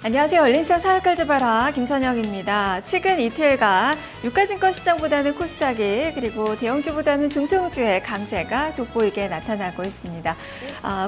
안녕하세요. 얼린시장 사활까지 잡아라 김선영입니다. 최근 이틀간 유가증권 시장보다는 코스닥이 그리고 대형주보다는 중소형주의 강세가 돋보이게 나타나고 있습니다.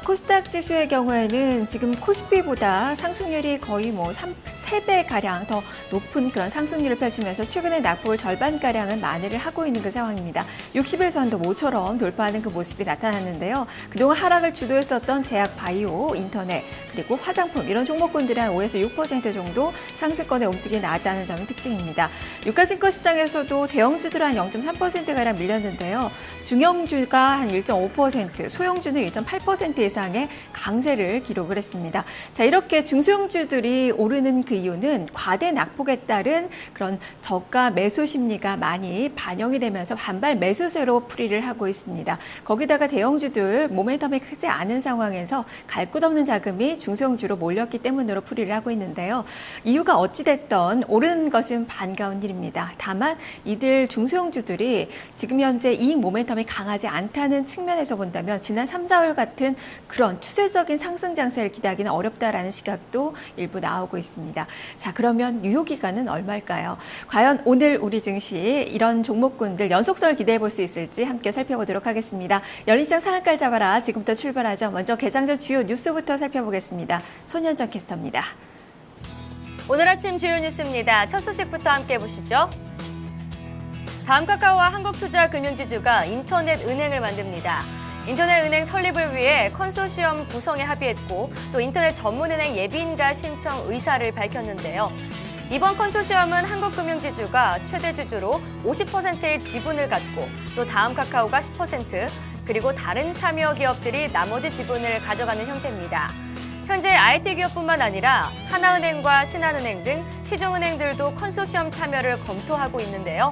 코스닥 지수의 경우에는 지금 코스피보다 상승률이 거의 3배가량 더 높은 그런 상승률을 펼치면서 최근에 낙폭을 절반가량은 만회를 하고 있는 그 상황입니다. 60일 선도 모처럼 돌파하는 그 모습이 나타났는데요. 그동안 하락을 주도했었던 제약, 바이오, 인터넷, 그리고 화장품 이런 종목군들이 한 5에서 6% 정도 상승권의 움직임이 나왔다는 점이 특징입니다. 유가증권 시장에서도 대형주들 한 0.3%가량 밀렸는데요. 중형주가 한 1.5%, 소형주는 1.8% 이상의 강세를 기록을 했습니다. 자, 이렇게 중소형주들이 오르는 그 이유는 과대 낙폭에 따른 그런 저가 매수 심리가 많이 반영이 되면서 반발 매수세로 풀이를 하고 있습니다. 거기다가 대형주들 모멘텀이 크지 않은 상황에서 갈 곳 없는 자금이 중소형주로 몰렸기 때문으로 풀이를 하고 있는데요. 이유가 어찌됐던 오르는 것은 반가운 일입니다. 다만 이들 중소형주들이 지금 현재 이익 모멘텀이 강하지 않다는 측면에서 본다면 지난 3, 4월 같은 그런 추세적인 상승 장세를 기대하기는 어렵다라는 시각도 일부 나오고 있습니다. 자, 그러면 유효기간은 얼마일까요? 과연 오늘 우리 증시 이런 종목군들 연속성을 기대해 볼 수 있을지 함께 살펴보도록 하겠습니다. 열린시장 상한가를 잡아라. 지금부터 출발하죠. 먼저 개장 전 주요 뉴스부터 살펴보겠습니다. 손현정 캐스터입니다. 오늘 아침 주요 뉴스입니다. 첫 소식부터 함께 보시죠. 다음카카오와 한국투자금융지주가 인터넷 은행을 만듭니다. 인터넷 은행 설립을 위해 컨소시엄 구성에 합의했고 또 인터넷 전문은행 예비인가 신청 의사를 밝혔는데요. 이번 컨소시엄은 한국금융지주가 최대 주주로 50%의 지분을 갖고 또 다음카카오가 10%, 그리고 다른 참여 기업들이 나머지 지분을 가져가는 형태입니다. 현재 IT 기업뿐만 아니라 하나은행과 신한은행 등 시중은행들도 컨소시엄 참여를 검토하고 있는데요.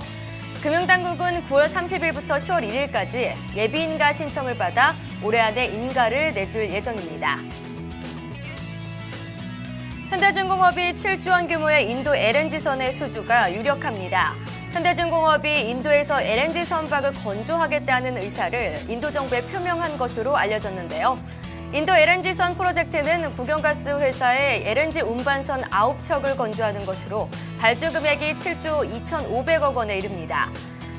금융당국은 9월 30일부터 10월 1일까지 예비인가 신청을 받아 올해 안에 인가를 내줄 예정입니다. 현대중공업이 7조 원 규모의 인도 LNG선의 수주가 유력합니다. 현대중공업이 인도에서 LNG 선박을 건조하겠다는 의사를 인도 정부에 표명한 것으로 알려졌는데요. 인도 LNG선 프로젝트는 국영가스 회사의 LNG 운반선 9척을 건조하는 것으로 발주 금액이 7조 2,500억 원에 이릅니다.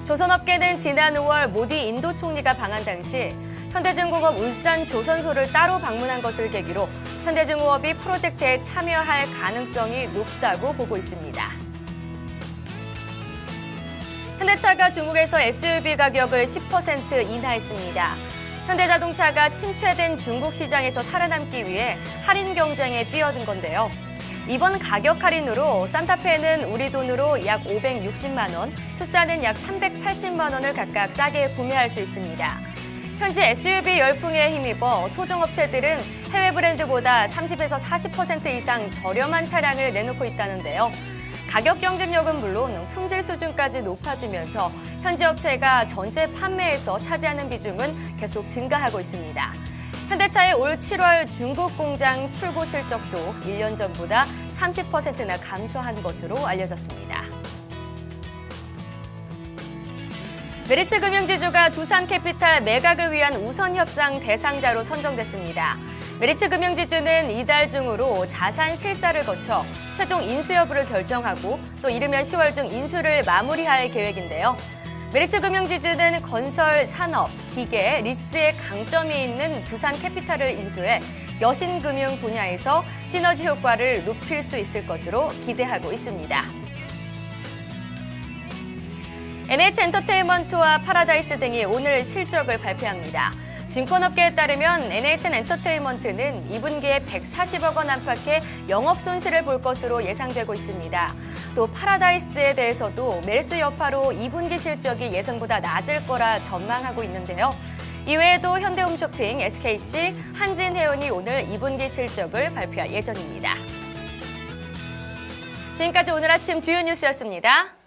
조선업계는 지난 5월 모디 인도 총리가 방한 당시 현대중공업 울산 조선소를 따로 방문한 것을 계기로 현대중공업이 프로젝트에 참여할 가능성이 높다고 보고 있습니다. 현대차가 중국에서 SUV 가격을 10% 인하했습니다. 현대자동차가 침체된 중국 시장에서 살아남기 위해 할인 경쟁에 뛰어든 건데요. 이번 가격 할인으로 산타페는 우리 돈으로 약 560만 원, 투싼은 약 380만 원을 각각 싸게 구매할 수 있습니다. 현재 SUV 열풍에 힘입어 토종업체들은 해외 브랜드보다 30에서 40% 이상 저렴한 차량을 내놓고 있다는데요. 가격 경쟁력은 물론 품질 수준까지 높아지면서 현지 업체가 전체 판매에서 차지하는 비중은 계속 증가하고 있습니다. 현대차의 올 7월 중국 공장 출고 실적도 1년 전보다 30%나 감소한 것으로 알려졌습니다. 메리츠 금융지주가 두산캐피탈 매각을 위한 우선 협상 대상자로 선정됐습니다. 메리츠 금융지주는 이달 중으로 자산 실사를 거쳐 최종 인수 여부를 결정하고 또 이르면 10월 중 인수를 마무리할 계획인데요. 메리츠 금융지주는 건설, 산업, 기계, 리스에 강점이 있는 두산캐피탈을 인수해 여신금융 분야에서 시너지 효과를 높일 수 있을 것으로 기대하고 있습니다. NH엔터테인먼트와 파라다이스 등이 오늘 실적을 발표합니다. 증권업계에 따르면 NH엔터테인먼트는 2분기에 140억 원 안팎의 영업 손실을 볼 것으로 예상되고 있습니다. 또 파라다이스에 대해서도 메르스 여파로 2분기 실적이 예상보다 낮을 거라 전망하고 있는데요. 이외에도 현대홈쇼핑, SKC, 한진해운이 오늘 2분기 실적을 발표할 예정입니다. 지금까지 오늘 아침 주요 뉴스였습니다.